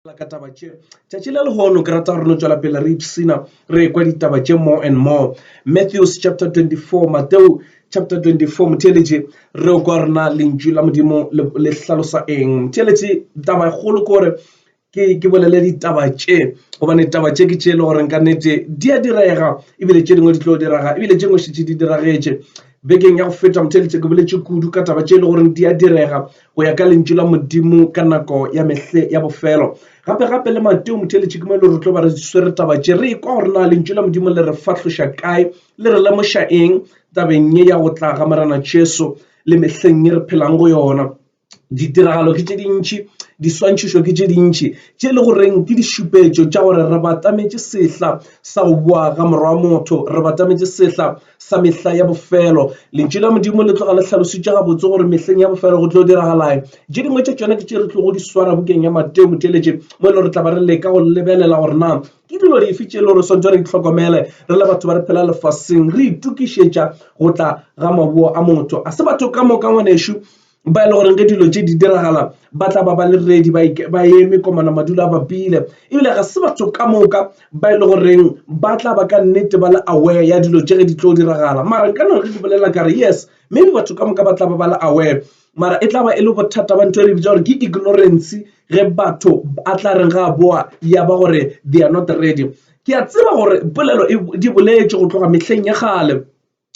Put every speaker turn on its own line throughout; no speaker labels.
la ka taba tše tšatši le lehono ke rata gore no tšwela pele re ipsina re ekwa ditaba tše more and more. Matthews chapter 24, Mateo chapter 24, motheletše re kwa rena lentšu la modimo le hlalosa eng. Motheletše taba kgolo ke gore ke bolele ditaba tše gobane taba tše ke tše le gore ka nnete di a direga ebile tše dingwe di tlo diraga ebile tše ngwe šetše di diragetše bekeng ya go feta motheletše ke boletše kudu ka taba tše le gore di a direga go ya ka lentšu la modimo ka nako ya mehle ya bofelo. Gape le Mateo motheletše ke mo le re tlo ba re swere taba tše re kwa gore na lentšu la modimo le re fahloša kae le re lemoša eng tabeng ye ya go tla ga morena Jesu le mehleng ye re phelang go yona. Ditiragalo ke tše dintši, diswantšhišo ke tše dintši tše le goreng ke dišupetšo tša gore re batametše sehla sa go boa ga morwa motho, re batametše sehla sa mehla ya bofelo. Lentšu la modimo le tloga le hlalositše gabotse gore mehleng ya bofelo go tlo diragalae. Tše dingwe tša tšona ke tše re tlogo di swara bukeng ya Mateo motheletše mo e le gore tla ba re leka go lebelela gore na ke dilo dife tše le gore swantse re itlhokomele re le batho ba re phela lefaseng re itukišetša go tla ga maboa a motho. A se batho ka moka ngwanešo ba le gore ge dilo tše di diragala ba tla ba le ready ba eme komana madulo a bapile ebile ga se batho ka moka ba le goreng ba tla ba ka nnete ba le aware ya dilo tše ge di tlo diragala. Mara ka nna re di bolela ka re yes maybe batho ka moka ba tla ba le aware mara e tla ba e le bothata ba ntho re bitša gore ke ignorance ge batho a tla reng ga boa ya ba gore they are not ready. Ke a tseba gore polelo di boletše go tloga mehleng ya kgale.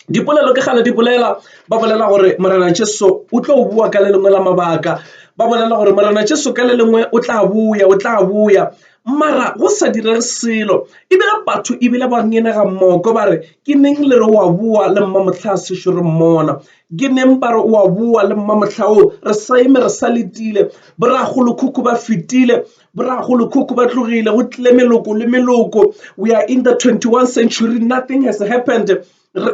Dipolelo ke gale di bolela ba bolela gore morena Jesu o tlo bua ka le lengwe la mabaka ba bolela gore morena Jesu ka le lengwe o tla buya mara go sa direge selo ebile batho ebile ba ngenega mmoko ba re ke neng le re wa bua le mmamotlha a sešo re mmona ke neng ba re wa bua le mmamotlha o re sa eme re sa letile boragolokhukhu ba fetile boragolokhukhu ba tlogile go tlile meloko le meloko. We are in the 21st century, nothing has happened.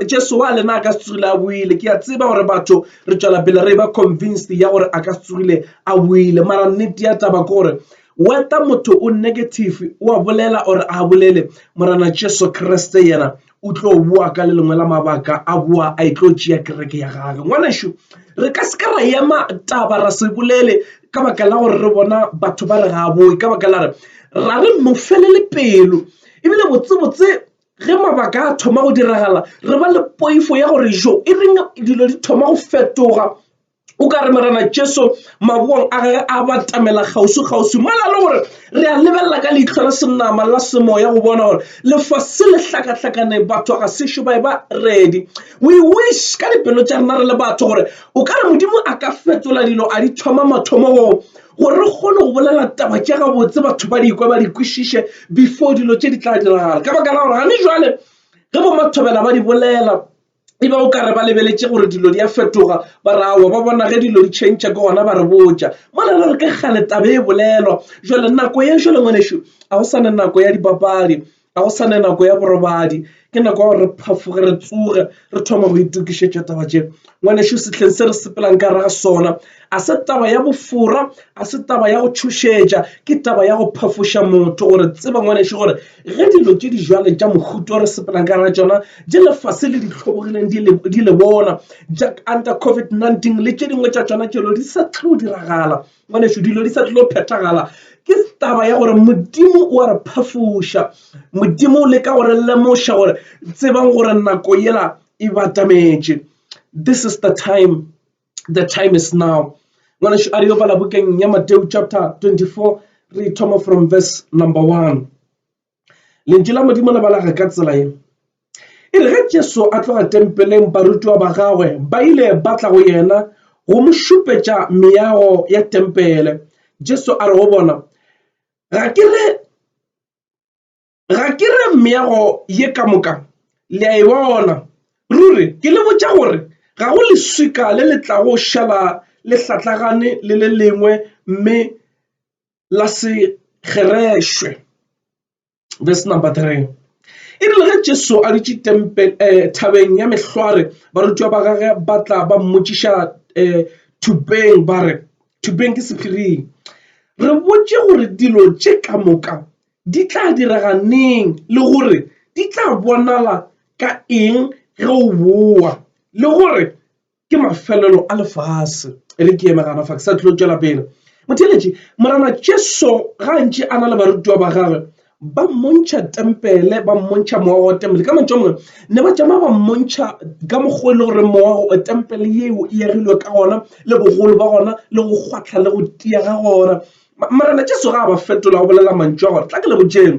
Jesu wa lena a ka se tsogile a buile ke a tseba gore batho re tšwela pele re ba convinced ya gore a ka se tsogile a buile mara nnete ya taba ke gore weta motho o negative o a bolela or a bolele morena Jesu Kriste yena o tlo bua ka le lengwe la mabaka a bua a itlo tšea kereke ya gagwe. Ngwanešo re ka se ka ra ema taba ra se bolele ka baka la gore re bona batho ba re ga boe ka baka la ra re mo felele pelo ebile botsebotse ge mabaka a thoma go diragala re ba le poifo ya gore jo e reng dilo di thoma go fetoga o ka re morena Jesu maboong a gage a batamela kgausu mala le gore re a lebelela ka leitlho la senama la semoya go bona gore lefase le hlakahlakane batho ga sešo ba ready. We wish ka dipelo tša rena re le batho gore o ka re modimo a ka fetola dilo a di thoma mathomo gore re kgone go bolela taba tša gabotse batho ba dikwa ba di kwešiše before dilo tše di tla diragala ka baka la gore gane jwale ge bo mathobela ba di bolela eba o ka re ba lebeletše gore dilo di a fetoga ba rawa ba bona ge dilo di change ke gona ba re botša mola re ke kgale tabe e bolelwa jwale nako ye jwale ngwanešo a go sane nako ya dipapadi a go sane nako ya borobadi ke nako ya gore re phafoge re tsoge re thoma go itukišetša taba tše. Ngwanešo sehleng se re sepelang ka raga sona a se taba ya bofora a se taba ya go tšhošetša ke taba ya go phafoša motho gore tseba ngwanešo gore ge dilo tše di jwale tša mohuto re sepelang ka raga tšona di lefase le di hlobogileng di le bona jack under COVID-19 le tše dingwe tša tšona tšelo di sa tlo diragala ngwanešo dilo di sa tlo phethagala ke taba ya gore modimo o a re phafoša modimo o leka gore lemoša gore tsebang gore nako yela e batametše. This is the time is now. Ngwanešo a re yo bala bukeng ya Mateo chapter 24 re thoma from verse number 1. Lentšu la modimo le balaga ka tsela ye e re ge Jesu a tloga tempeleng barutiwa ba gagwe ba ile ba tla go yena go mo šupetša meago ya tempele. Jesu a re go bona ga ke re meago ye ka moka le a e bona ruri ke le botša gore ga go leswika le le tla go šala le hlatlagane le le lengwe mme la se kgerešwe. Verse number 3 e rile ge Jesu a dutše thabeng ya mehlware barutiwa ba gage ba tla ba mmotšiša thupeng ba re thupeng ke sephiring re botše gore dilo tše ka moka di tla diraga neng le gore di tla bonala ka eng ge o boa le gore ke mafelelo a lefase e re ke emegana fa ke sa tlo tšwela pele motheletši morana Jesu gantši a na le barutwa ba gagwe ba mmontšha tempele ba mmontšha moago wa tempele ka mantšu a mangwe ne ba tšama ba mmontšha ka mokgwa e le gore moago tempele yeo e agilwe ka gona le bogolo ba gona le go kgwatla le go tia ga gona marana Jesu ga a ba fetola go bolela mantšu a gore tla ke le botšeng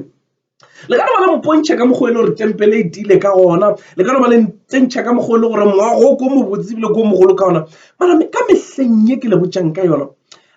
le ka no ba le mpontšha ka mokgwa e le gore tempele e tiile ka gona le ka no ba le ntentšha ka mokgwa e le gore moago ko mobotse ebile ko mogolo ka gona mara ka mehleng ye ke le botšang ka yona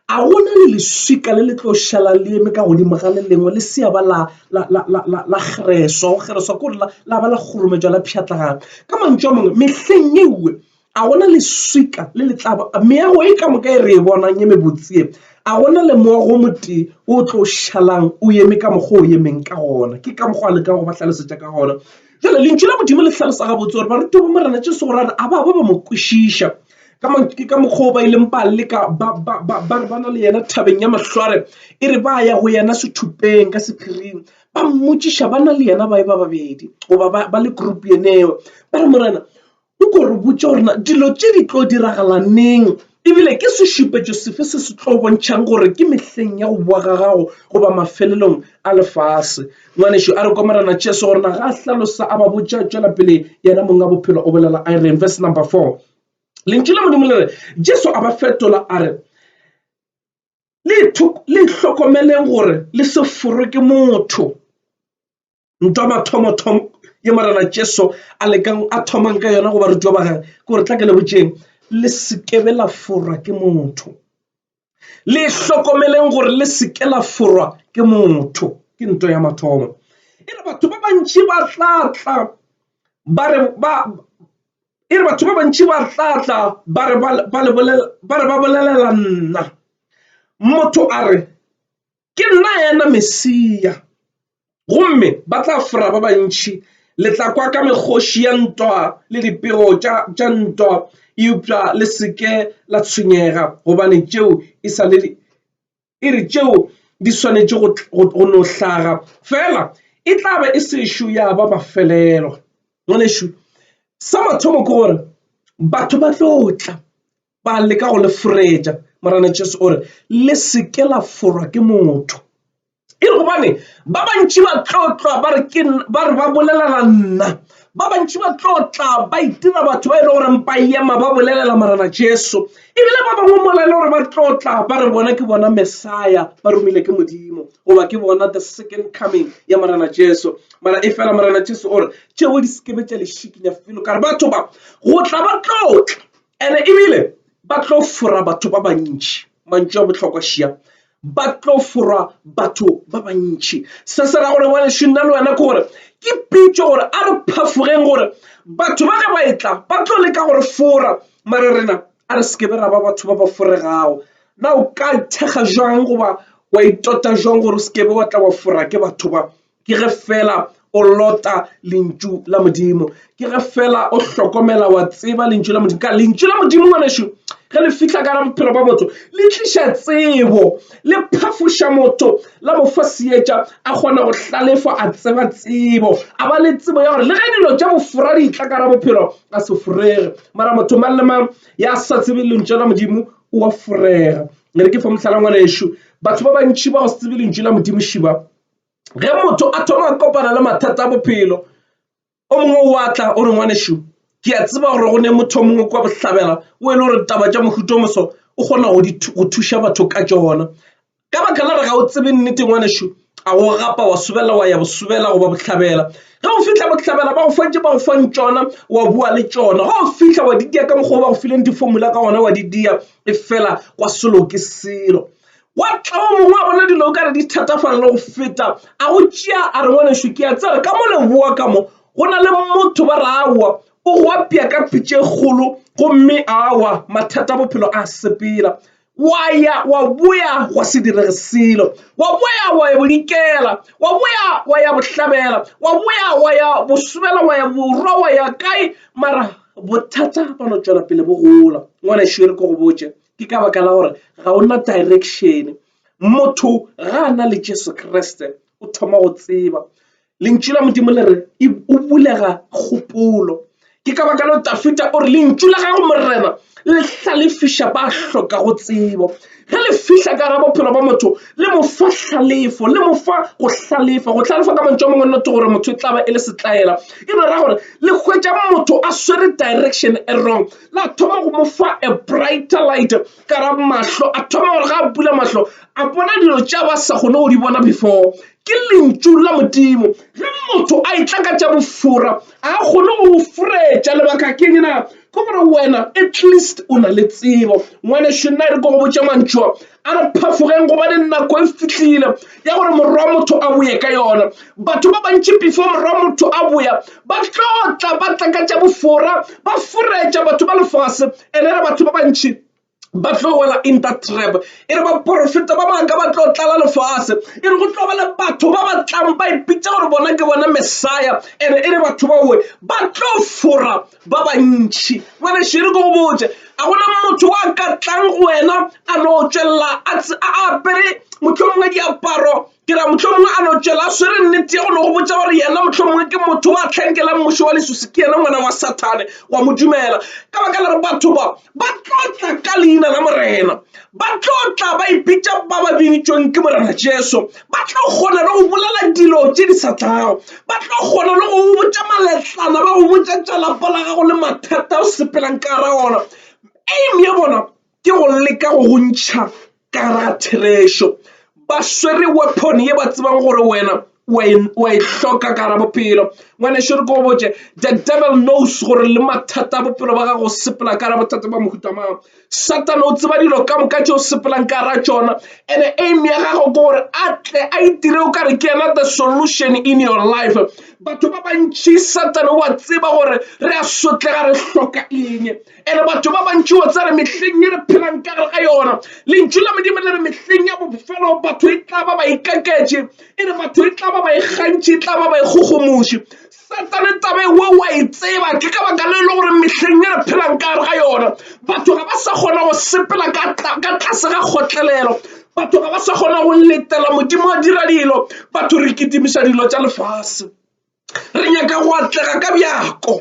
a gona le leswika le le tlo šala le eme ka godimo ga le lengwe le seaba la kgereswa kore la ba la kgorometšwa la pšhatlagang ka mantšu a mangwe mehleng ewe a gona leswika le le tlaba meago e ka moka e re e bonang ye mebotsie a gona le moago motee o tlo šalang o eme ka mokgwa o emeng ka gona ke ka mokgwa a le ka go ba tlhalosetša ka gona jale lentšu la modimo le tlhalosa gabotse gore baruti bo morana Jesu gore a ba mo kwešiša ka mokgwa ba ileng ba leka ba na le yena thabeng ya mahlware e re ba ya go yena sethupeng ka sephiring ba mmotšiša ba na le yena ba e ba babedi goba ba le group yeneo ba re morena o ko re botša gorena dilo tše di tlo diragala neng ebile ke sešupetšo sefe se se tlo bontšhang gore ke mehleng ya go boa ga gago goba mafelelong a lefase ngwanešo a re kwa morana Jesu gorena ga a hlalosa a ba botša tšwela pele yena mong a bophelo o bolela a re verse number 4 lentšu la modimo le re Jesu a ba fetola a re le hlokomeleng gore le se forwe ke motho ntwa mathomo ye morana Jesu a thomang ka yona go ba rutwa ba gage ke gore tla ke le botšeng le sekebe la forwa ke motho le hlokomeleng gore le seke la forwa ke motho ke ntwa ya mathomo e re batho ba bantši ba tlatla ba re ba bolelela nna motho a re ke nna yena Mesia gomme ba tla fora ba bantši le tla kwa ka mekgoši ya ntwa le dipego tša ntwa eupša le seke la tshwenyega gobane tšeo e re tšeo di swanetše go no hlaga fela e tla be e sešo ya ba mafelelo ngwanešo sa mathomo ke gore batho ba tlotla ba leka go le foretša morana Jesu ore le seke la forwa ke motho e re gobane ba bantši ba tlotlwa ba re ba bolelela nna ba bantši ba tlotla ba itira batho ba e le gore ba ema ba bolelela morana Jesu ebile ba bangwe mola e le gore ba tlotla ba re bona ke bona Mesaya ba romile ke modimo goba ke bona the second coming ya morana Jesu mara e fela morana Jesu ore tšeo di sekebe tša lešikinya felo ka re batho ba go tla ba tlotla ene ebile ba tlo fora batho ba bantši mantšu a bohlokwa šia ba tlo forwa batho ba bantši se se ra gore bone šinna le wena ke gore ke pitšo gore a re phafogeng gore batho ba ge ba etla ba tlo leka gore fora mare rena a re sekebe ra ba batho ba ba foregago na o ka thekga jwang goba wa itota jwang gore o sekebe wa tla wa fora ke batho ba ke ge fela o lota lentšu la modimo ke ge fela o hlokomela wa tseba lentšu la modimo ka lentšu la modimo ngwanešo ge le fihla ka bophelo ba motho le tliša tsebo le phafoša motho la mo fa seetša a kgona go hlalefa a tseba tsebo a ba le tsebo ya gore le ge dilo tša bofora di tla ka bophelo a se forege mara motho mang le mang ya sa tsebe lentšu la modimo o a forega re ke fa mohlala ngwanešo batho ba bantši ba go se tsebe lentšu la modimo šiba ge motho a thoma a kopana le mathata a bophelo o mongwe o atla o re ngwanešo ke a tseba gore go ne motho mongwe kwa bohlabela o e le gore taba tša mohuta o moso o kgona go thuša batho ka tšona ka baka la re ga o tsebe nnete ngwanešo a go gapa wa sobela wa ya bosobela goba bohlabela ge o fitlha bohlabela ba go fantše ba go fang tšona wa bua le tšona ge o fitlha wa didia ka mokgwa ba go fileng diformula ka gona wa didia e fela kwa selo ke selo wa tla o mongwe a bona dilo ka re di thatafala le go feta a go tšea a re ngwanešo ke a tsere ka mo le bua ka mo go na le motho ba re awa o go apea ka pitše kgolo gomme awa mathata a bophelo a sepela wa ya wa boya wa se direge selo wa boya wa ya bodikela wa boya wa ya bohlabela wa boya wa ya bosobela wa ya borwa wa ya kae mara bothata ba no tšwela pele bo gola ngwanešo re ko go botše ke ka baka la gore ga o na direction motho ga a na le Jesu Kriste o thoma go tseba lentšu la modimo le re o bulega kgopolo ke ka baka le Dafita o re lentšu la gago morena le hlalefiša ba hloka go tsebo ge le fihla ka ra bophelo ba motho le mo fa hlalefo le mo fa go hlalefa ka mantšu a mongwe nnete gore motho e tla ba e le setlaela e re ra gore le hwetša motho a swere direction e wrong la thoma go mo fa a brighter light ka ra mahlo a thoma gore ga a bula mahlo a bona dilo tša ba sa kgone go di bona before ke lentšu la modimo ge motho a itla ka tša bofora a kgone go furetša lebaka keng na ko gore wena at least o na le tsebo ngwane šona e re ko go botša mantšwa a re phafogeng goba le nako e fihlile ya gore morwa motho a boye ka yona batho ba bantši before morwa motho a boya ba tlotla ba tla ka tša bofora ba furetša batho ba lefase ene re batho ba bantši ba tlo wela in that trap e re ba profeta ba maaka ba tlo tlala lefase e re go tlo ba le batho ba ba tlang ba ipitša gore bona ke bona Messiah ene e re batho ba we ba tlo fora ba bantši ngwane šere ko go botse a gona motho wa ka tlang go wena a no tšwelela a apere mohlomongwe diaparo ke ra mohlomongwe a no tšwela a swere nnete ya go no go botsa gore yena mohlomongwe ke motho wa tlhankelang mošo wa lesusi ke yena ngwana wa Sathane wa mo dumela ka baka la re batho ba tlotla ka leina la morena ba tlotla ba ipitša ba ba bintšweng ke morena Jesu ba tlo kgona le go bolela dilo tše di sa tlago ba tlo kgona le go botša maletlana ba go botša tša lapa la gago le mathata o sepelang ka ra ona aim ya bona ke go leka go ntšha ka ra therešo ba swere weapon ye ba tsebang gore wena wa e hloka ka ra bophelo ngwane šere ko botse the devil knows gore le mathata a bophelo ba gago sepela ka ra bothata ba mohuta mang Satan o tseba dilo ka moka tšeo sepelang ka ra tšona and aim ya gago ke gore a tle a itire o kare ke yena the solution in your life batho ba bantši Satan wa tseba gore re a sotlega re hloka eng ene batho ba bantši wa tsare mehleng ye re phelang ka gare ga yona lentšu la modimo le re mehleng ya bofelo batho e tla ba ba ikaketše e re batho e tla ba ba ikgantše e tla ba ba ikgogomoše Satane tabe we wa e tseba ke ka baka le gore mehleng ye re phelang ka gare ga yona batho ga ba sa kgona go sepela ka tlase ga kgotlelelo batho ga ba sa kgona go letela modimo a dira dilo batho re kitimiša dilo tša lefase re nyaka go atlega ka bjako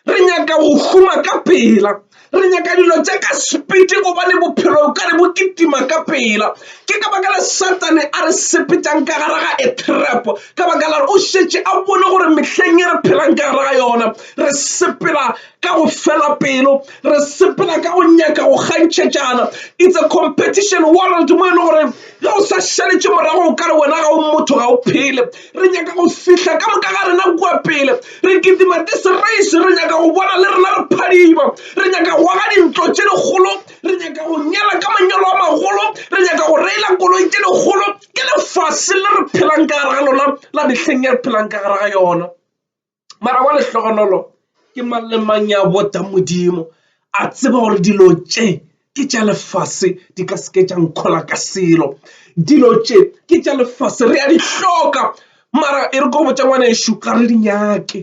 re nyaka go huma ka pela re nyaka dilo tša ka speed gobane bophelo o kare bo kitima ka pela ke ka baka la Satane a re sepetšang ka gare ga a trap ka baka la o šetše a bone gore mehleng ye re phelang ka gare ga yona re sepela ka go fela pelo re sepela ka go nyaka go kgantšhetšana it's a competition world mo e le gore ga o sa šaletše morago o kare wena ga o motho ga o phele re nyaka go fihla ka moka ga rena kua pele re kitima this race re nyaka go bona le rena re phadima re nyaka go aga dintlo tše dikgolo re nyaka go nyala ka manyalo a magolo re nyaka go reila koloi tše dikgolo ke lefase le re phelang ka gare ga lona la mehleng ye re phelang ka gare ga yona mara wa lehlogonolo ke mang le mang ya bota modimo a tseba gore dilo tše ke tša lefase di ka seke tša nkgola ka selo dilo tše ke tša lefase re a di hloka mara e re ko botša ngwanešo ka re di nyake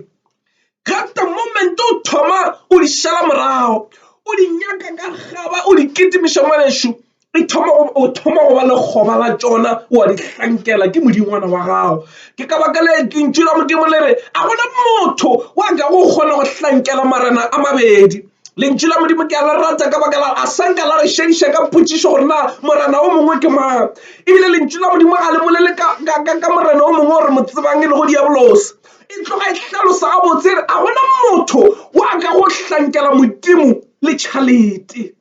ka the moment o thoma o di šala morago o di nyaka ka gaba o di kitimiša ngwanešo o thoma go ba le kgoba la tšona o a di hlankela ke modingwana wa gago ke ka baka le lentšu la modimo le re a gona motho wa ka go kgona go hlankela marena a mabedi lentšu la modimo ke a le rata ka baka la a sanka la re šediša ka potšišo gore na morena o mongwe ke mang ebile lentšu la modimo a le bolele ka morena o mongwe gore mo tsebang e le go diabolos e tloga e hlalosa gabotse re a gona motho wa ka go hlankela modimo le tšhalete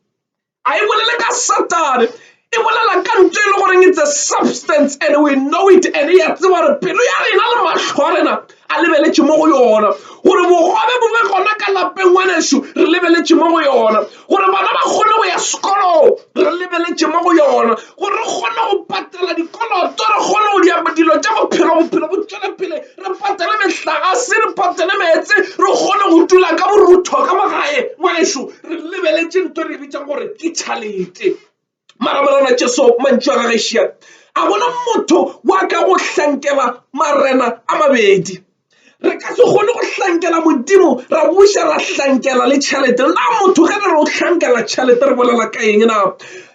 a e bolele ka Satane e bolela ka ntho e le goreng it's a substance and we know it and ya tseba re pelo ya rena le mahlo a rena a lebeletše mo go yona gore bogobe bo be gona ka lapeng ngwanešo re lebeletše mo go yona gore bana ba kgone go ya sekolong re lebeletše mo go yona gore re kgone go patela dikoloto re kgone go diapa dilo tša bophelo bo tšwele pele re patele mehlagase re patele meetse re kgone go dula ka borutho ka magae ngwanešo re lebeletše ntho re bitšang gore ke tšhalete mara morena Jesu mantšu a gagešia a bona motho wa ka go hlankela marena a mabedi re ka se kgone go hlankela modimo ra buša ra hlankela le tšhelete na motho ge re re o hlankela tšhelete re bolela ka eng na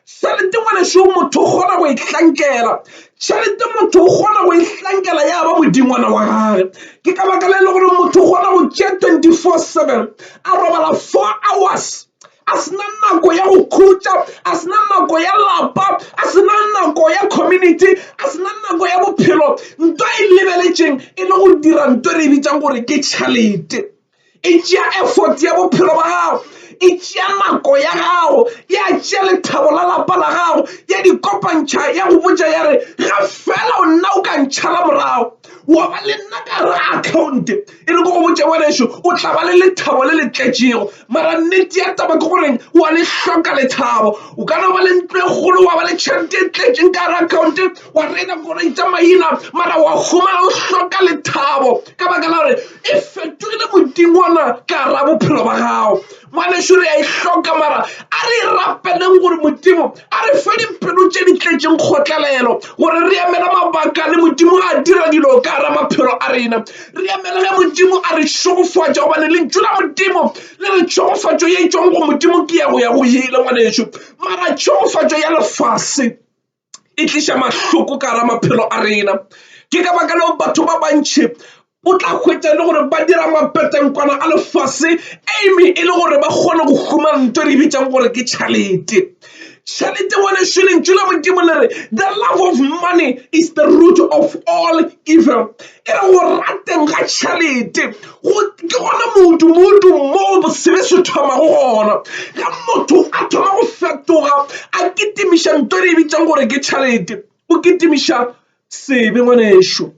tšhelete ngwaneso motho o kgona go e hlankela tšhelete motho o kgona go e hlankela ya ba modingwana wa gage ke ka baka le le gore motho o kgona go tšea 24/7 a robala 4 hours a sena nako ya go khutša a sena nako ya lapa a sena nako ya community a sena nako ya bophelo ntwa e lebeletšeng e le go dira ntwa re e bitsang gore ke tšhelete e tšea effort ya bophelo ba gago e tšea nako ya gago ya tšea lethabo la lapa la gago ya dikopantšha ya go botša ya re ga fela o nna o ka ntšhala morago wa ba le nna ka re account e le go go botša ngwanešo o tla ba le lethabo le le tletšego mara nnete ya taba ke goreng wa le hloka lethabo o ka no ba le ntlo e kgolo wa ba le tšhelete e tletšeng ka re account wa rena koloi tša maina mara wa humana o hloka lethabo ka baka la gore e fetogile modingwana ka ra bophelo ba gago ngwanešo re a e hloka mara a re rapeleng gore modimo a re fe dipelo tše di tletšeng kgotlelelo gore re emela mabaka le modimo a dira dilo ka ra maphelo a rena re emela ge modimo a re tšhogofatša gobane lentšu la modimo le re tšhogofatšo ye e tšwang go modimo ke ya go ile ngwanešo mara tšhogofatšo ya lefase e tliša mahloko ka ra maphelo a rena ke ka baka leo batho ba bantšhi o tla hwetša le gore ba dira mapetenkwana a lefase aime e le gore ba kgone go humana ntho re bitsang gore ke tšhalete tšhalete ngwanešo lentšu la modimo le re the love of money is the root of all evil e re go rateng ga tšhalete ke gona modu mo bosebe se thomago gona ga motho a thoma go fetoga a ketimiša ntho re bitsang gore ke tšhalete o ketimiša sebe ngwanešo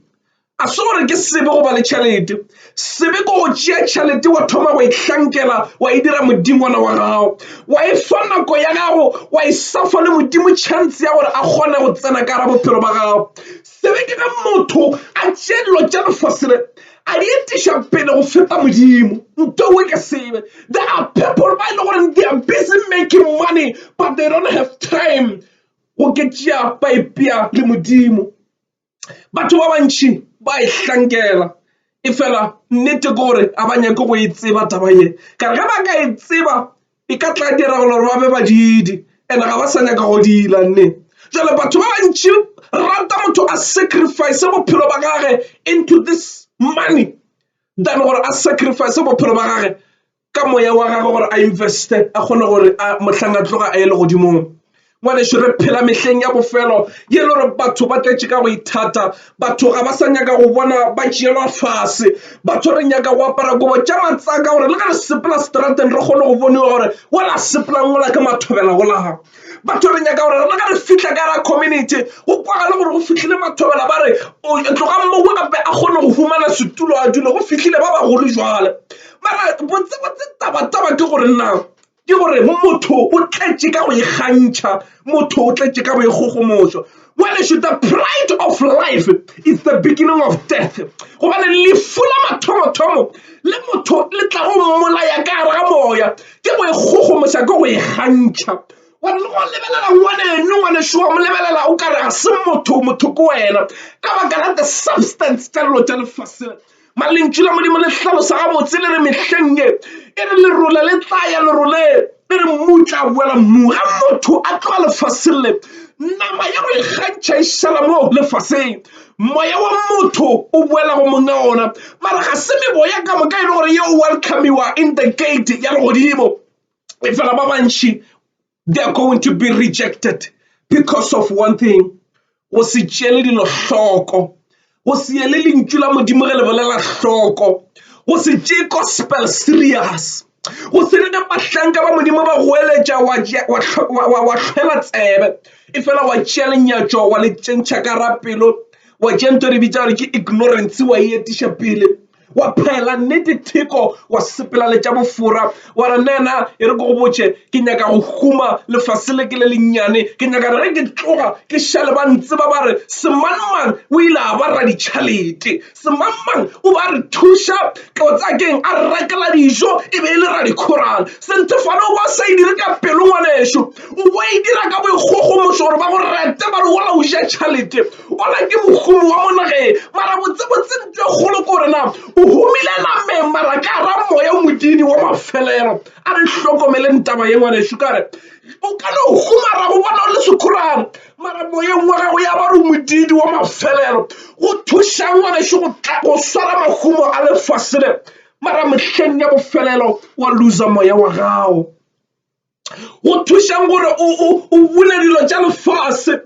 a se gore ke sebe go ba le tšhelete sebe ko go tšea tšhelete wa thoma wa e hlankela wa e dira modingwana wa gago wa e fa nako ya gago wa e safa le modimo chance ya gore a kgone go tsena ka ra bophelo ba gago sebe ke ga motho a tšea dilo tša lefasele a di etiša pele go feta modimo nto we ke sebe there are people ba e le gore they are busy making money but they don't have time go ke tšea ba epea le modimo batho ba bantšhi ba e hlankela e fela nnete gore a ba nyake go e tseba taba ye ka re ge ba ka e tseba e ka tla dira gore ba be badidi and ga ba sa nyaka go dila nne jale batho ba bantšhi rata motho a sacrifice bophelo ba gage into this money than gore a sacrifice bophelo ba gage ka moya wa gage gore a investe a kgone gore mohlang a tloga a ele godimong ngwanešo re phela mehleng ya bofelo ye le gore batho ba tletše ka go ithata batho ga ba sa nyaka go bona ba tšeelwa fase batho re nyaka go apara kobo tša matsaka gore le ga re sepela strateng re kgone go boniwa gore wala sepelang gola ke mathobela golaga batho re nyaka gore le ga re fitlha ka ra community go kwaga le gore go fitlhile mathobela ba re tloga mmogo gape a kgone go humana setulo a dule go fitlhile ba bagolo jwale mara botsebotse tabataba ke gore nna ke gore motho o tletše ka go ikgantšha motho o tletše ka go ikgogomošo well the pride of life is the beginning of death gobane lefu la mathomothomo le motho le tla go mmolaya ka gare ga moya ke go ikgogomoša ke go ikgantšha wa le go lebelela ngwanešo wa mo lebelela o ka re ga se motho ke wena ka baka la the substance tša dilo tša lefaseng malentšu la modimo le hlalosa gabotse le re mehleng ye e re lerole le tlaya lerole le re mmutla a boela mmu ga motho a tloga lefaseng le nama ya go ikgantšha e šala mo lefaseng moya wa motho o boela go monga ona mara ga se meboya ka moka e le gore yeo welcomeiwa in the gate ya legodimo e fela ba bantši they are going to be rejected because of one thing go se tšeele dilo hloko go se ele lentšu la modimo ge le bolela hloko go se tšee gospel serious go se le bahlanka ba modimo ba go eletša wa hlwela tsebe e fela wa tšea lenyatšo wa le tšentšha ka rapelo wa tšea nto re bitša gore ke ignorance wa e etiša pele wa phela nnete theko wa sepela le tša bofora wa re nena e re ko go botše ke nyaka go huma lefase le ke le lennyane ke nyaka re ge ke tloga ke šale ba ntse ba re semangmang o ile a ba ra ditšhalete semangmang o ba re thuša tlotsakeng a rekela dijo e be e le ra dikhorale sentefane o ba sa e dire ka pelo ngwanešo o bo e dira ka boikgogomošo gore ba go rete ba re ola o ja tšhalete ola ke mohumo wa monageng mara botsebotse ntho e kgolo ke gore na o humilela me mara ka ra moya modidi wa mafelelo a re hlokomele ntaba ye ngwane shukare o ka no humara go bona le sekhurana mara moya ngwa ga go ya ba re modidi wa mafelelo go thusha ngwane sho go swara mahumo a le fasile mara mehleng ya bofelelo wa loser moya wa gago go thusha gore o bule dilo tša lefase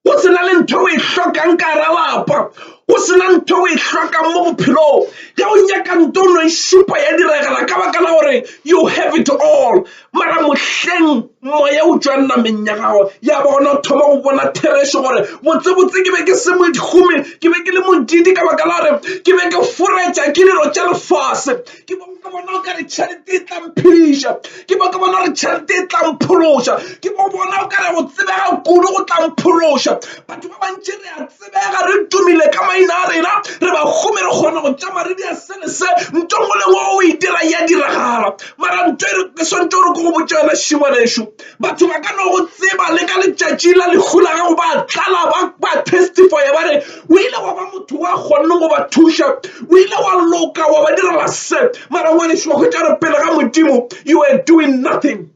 go sena le ntho o e hlokang ka ra lapa go sena ntho o e hlokang mo bophelong ya o nyaka nto o no e šupa ya diregela ka baka la gore you have it all mara mohleng moya o tswa nameng ya gago ya bona o thoma go bona thereso gore botsebotse ke be ke se modikgome ke be ke le modidi ka baka la gore ke be ke foretša ke dilo tša lefase ke bona o ka re tšhelete e tlamphediša ke ba ke bona gore tšhelete e tlamphološa ke bona o ka re go tsebega kudu go tlamphološa batho ba bantši re a tsebega re tumile ka maina a rena re bagome re kgona go tšama re dia sele se nto ngwe le ngwe o e dira ya diragala mara nto ke swantse gore ko go botša yona šingwanešo batho ba ka no go tseba le ka letšatši la lekgula gago ba tlala ba testifya ba re o ile wa ba motho wa kgonne go ba thuša o ile wa loka wa ba direla se mara ngwanešo wa khwetša re pele ga modimo you were doing nothing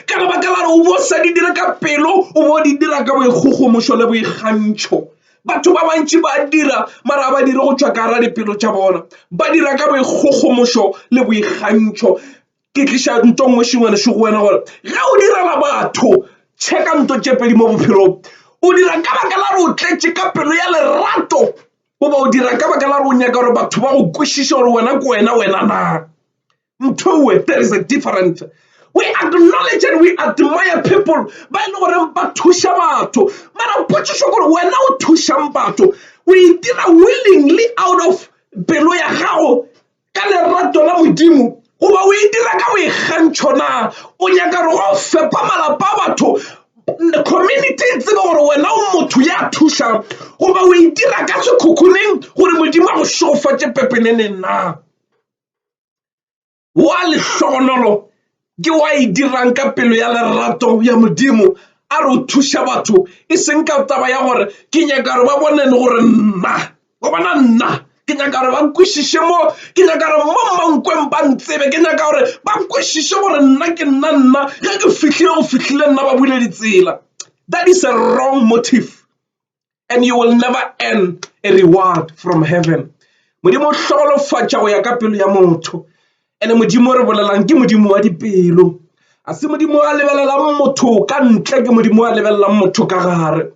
ka lebaka la re o bo sa di dira ka pelo o bo di dira ka boikgogomošo le boikgantšho batho ba bantši ba dira mara ba dire go tšwa ka ra dipelo tša bona ba dira ka boikgogomošo le boikgantšho ke tliša nto ngwe šengwanešo go wena gore ga o direla batho tšheka nto tše pedi mo bophelong o dira ka baka la re o tletše ka pelo ya lerato goba o dira ka baka la re o nyaka gore batho ba go kwešiše gore wena ko wena na ntho we there is a difference. We acknowledge and we admire people ba ile gore ba thuša batho mara potšišo gore wena o thušang batho o e dira willingly out of pelo ya gago ka lerato la modimo goba o e dira ka boikgantšho na o nyaka gore go fepa malapa a batho community e tsebe gore wena o motho ya thušang goba o e dira ka sekhukhuneng gore modimo a go šogofatše pepeneneng na wa lehlogonolo ke wa e dirang ka pelo ya lerato ya modimo a re o thuša batho e seng ka taba ya gore ke nyaka gore ba bonene gore nna go bona nna ke nyaka gore ba nkwešiše mo ke nyaka gore mo mankweng ba ntsebe ke nyaka gore ba nkwešiše gore nna ke nna ge ke fihlile go fihlile nna ba bule ditsela that is a wrong motive and you will never earn a reward from heaven modimo o hlogolofatša go ya ka pelo ya motho ene modimo re bolelang ke modimo wa dipelo a se modimo a lebelelang motho ka ntle ke modimo a lebelelang motho ka gare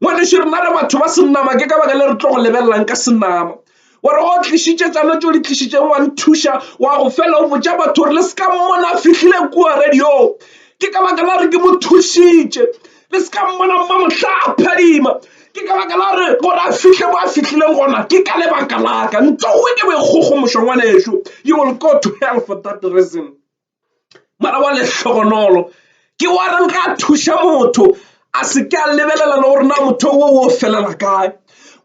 ngwanešo rena re batho ba senama ke ka baka le re tlo go lebelelang ka senama wa re go tlišitše tsana tšeo di tlišitšeng wa nthuša wa go fela o botša batho gore le se ka mmona a fihlile kua radio ke ka baka la re ke mo thušitše le se ka mmona mma mohla a phadima ke ka baka la re gore a fihle mo a fihlileng gona ke ka lebaka laka ntlo we ke boikgogomošo ngwanešo you will go to hell for that reason mara wa lehlogonolo ke wa re nka thuša motho a se ke a lebelela le gore na motho o felela kae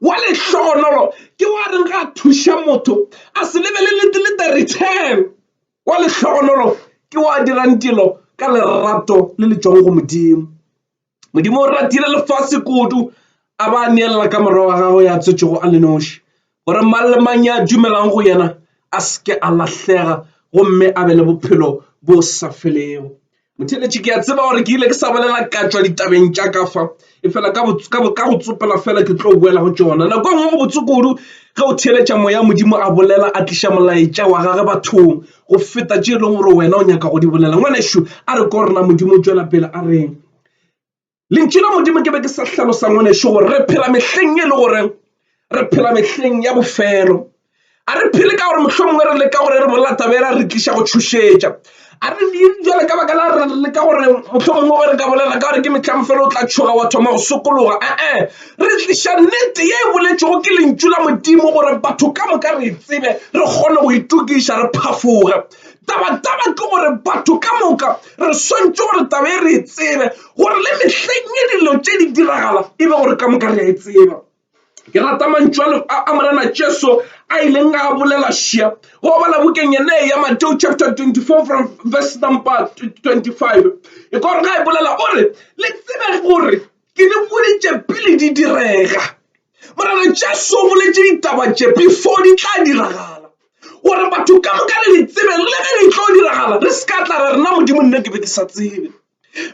wa lehlogonolo ke wa re nka thuša motho a se lebelele the return wa lehlogonolo ke wa dirang dilo ka lerato le le tšwang go modimo modimo o ratile lefase kudu a ba neelela ka morago wa gago ya tsetšego a lenoši gore mang le mang ya dumelang go yena a seke a lahlega gomme a be le bophelo bo sa felego motheletši ke a tseba gore ke ile ke sa bolela ka tšwa ditabeng tša ka fa e fela ka go tsopela fela ke tlo boela go tšona nako ngwe go botsokudu ge o theeletša moya modimo a bolela a tliša molaetša wa gage bathong go feta tše e leng gore wena o nyaka go di bolela ngwanešo a re ko rena modimo o tšwela pele a reng lentši la modimo ke be ke sa hlalosa ngwanešo gore re phela mehleng e le goreng re phela mehleng ya bofelo a re phele ka gore mohlomongwe re leka gore re bolattabera re tliša go tšhošetša a re jale ka baka la re leka gore mohlomongwe re ka bolela ka gore ke metlhamfelo o tla tšhoga wa thoma go sokologa re tliša nnete ye e boletšego ke lentšu la modimo gore batho ka moka re tsebe re kgone go itukiša re phafoge taba ke gore batho ka moka re swantse gore taba e re tsebe gore le mehleng e dilo tše di diragala e be gore ka moka re a tseba ke rata mantšu a morena Jesu a ileng a bolela šia go bala bukeng ene ya Matthew chapter 24 from verse number 25 e gore ga e bolela gore le tsebe gore ke le boditše pele di direga marana Jesu o boletše ditaba tše before di tla diragala gore batho ka moka le di tsebe le ge di tlo diragala re se ka tla re nna modimo nna ke be ke sa tsebe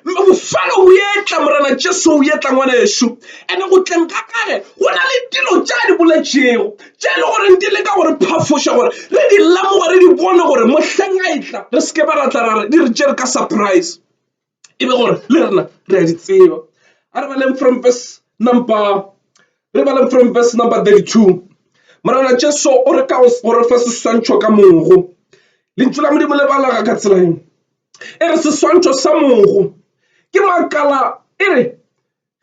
bofelo o etla morana Jesu o etla ngwana ešo ene go tleng ka kage go na le dilo tša di boletšego tša e le gore di le ka gore phafoša gore re di lamoga re di bone gore mohleng a etla re se ke ba ratla ra re di re tšere ka surprise e be gore le rena re a di tseba a re baleng from verse number 32 morana Jesu o re ka gore fa seswantšho ka mongo lentšu la modimo le balaga ka tselaeng e re seswantšho sa mongo ke makala e re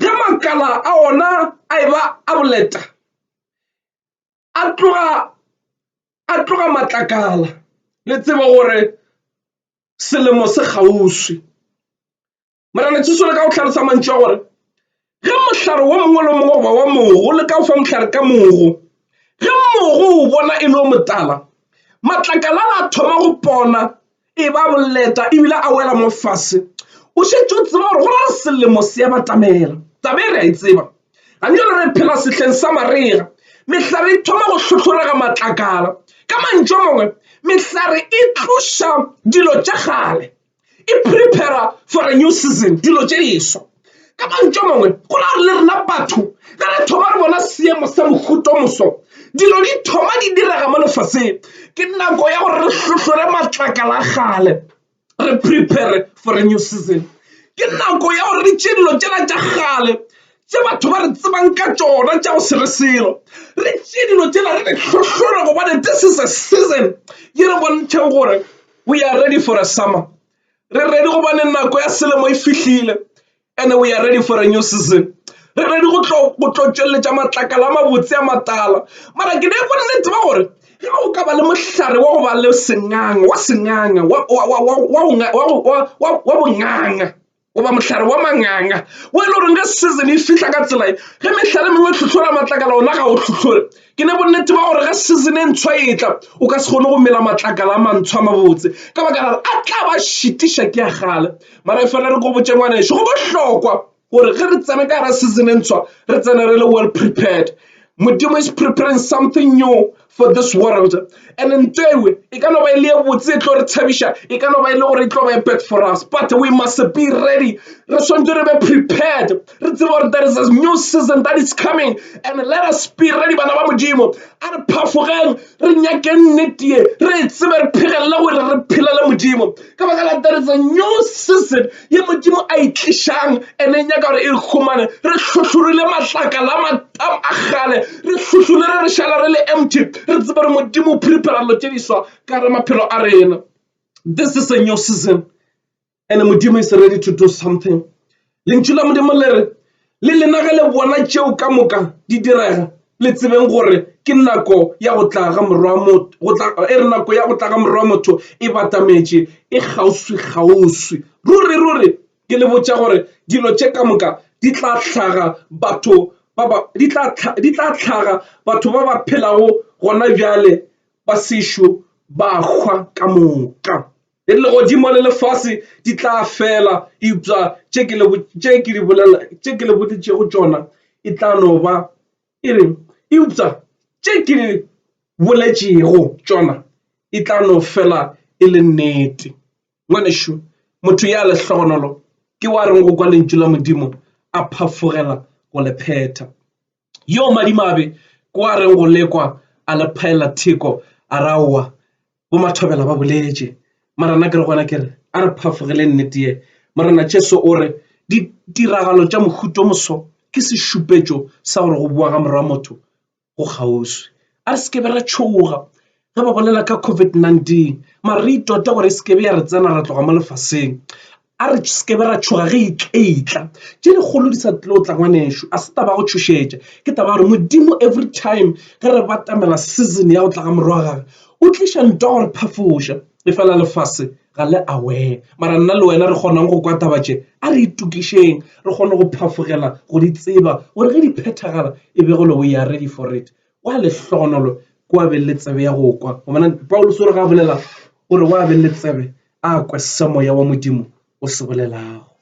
ge makala a ona a eba a boleta a tloga matlakala le tsebe gore selemo se kgauswi morana Jesu le ka go tlhalosa mantšu a gore ge mohlare wa mongwe le mongwe goba wa mogo le ka go fa mohlare ka mogo ge mogo o bona e le o motala matlakala a thoma go pona e ba boleta ebile a wela mo fase o šetše o tseba gore go na le selemo se ya batamela tabe re a e tseba gane re phela sehleng sa marega mehlare e thoma go hlohlorega matlakala ka mantšu a mangwe mehlare e tloša dilo tša kgale e prepara for a new season dilo tše diswa ka mantšu a mangwe go na le rena batho ge re thoma re bona seemo sa mohuta o moso dilo di thoma di direga mo lefaseng ke nako ya gore re hlohlore matlakala a kgale re prepare for a new season ke nako ya gore re tšee dilo tšela tša kgale tše batho ba re tsebang ka tšona tša go se re selo re tšee dilo tšela re di hlohlore gobane this is a season ye re bontšheng gore we are ready for a summer re ready gobane nako ya selemo e fihlile and we are ready for a new season re ready go tlo tšweletša matlakala a mabotse a matala mara ke ne go nnete ba gore ge o ka ba le mohlare wa go ba le senganga wa bonganga goba mohlare wa manganga o e le gore ge season e fihla ka tsela ge mehlare mengwe tlhotlhora matlakala ona ga o tlhotlhore ke ne bonnete ba gore ge season e ntshwa e tla o ka se kgone go mela matlakala a mantshwa mabotse ka baka la a tla ba šitiša ke ya gale mara e fela re go botse ngwanešo go bohlokwa gore ge re tsena ka gara season e ntshwa re tsene re le well prepared modimo is preparing something new for this world and ntewe e ka no ba ile botse e tlo re tshabiša e ka no ba ile gore e tlo ba bad for us but we must be ready re swantse re be prepared re tsebe gore there is a new season that is coming and let us be ready bana ba modimo a re phafogeng re nyake nnete re tsebe re phegelele gore re phelele modimo ka baka la there is a new season ye modimo a itlišang and e nyaka gore e khumane re hlohlorile matlakala a gale re hlohlolere re šala re le empty re tsebe re modimo prepare lo tše diswa ka re maphelo a rena this is a new season and modimo is ready to do something lentšu la modimo le re le lena ge le bona tšeo ka moka di direga le tsebeng gore ke nako ya go tla ga morwa nako ya go tla ga morwa motho e batametše e kgauswi ruri ke le botša gore dilo tše ka moka di tla hlaga batho di tla tlhaga batho ba ba phelago gona bjale ba sešo ba hwa ka moka le legodimo le lefase di tla fela eupša tše ke le boditšego tšona e tla no ba e reng eupša tše ke boletšego tšona e tla no fela e le nnete ngwanešo motho ya lehlogonolo ke wa reng go kwa lentšu la modimo a phafogela go le pheta yo madimabe ko wa reng go lekwa a le phaela theko a raowa bo mathobela ba boletše mara nna ke re gona ke re a re phafogele nnete ye marana Jesu o re ditiragalo tša mohuta moso ke sešupetšo sa gore go bua ga morwa motho go kgauswi a re sekebe ra tšhoga ge ba bolela ka COVID-19 mara re itota gore sekebe ya re tsena ra tloga mo lefaseng a re sekebe ra tšhoga ge itleitla tše dikgolo di sa tle o tla ngwanešo a se taba go tšhošetša ke taba gore modimo every time ge re batamela season ya go tla ga morwa gage o tliša nto gore phafoša le fela lefase ga le aware mara nna le wena re kgonang go kwa tabatše a re itukišeng re kgone go phafogela go di tseba gore ge di phethagala e be go le we are ready for it wa lehlogonolo kwa be le tsebe ya go kwa gobana Paulos o re ga bolela gore wa be le tsebe a kwe semoya wa modimo o se bolelago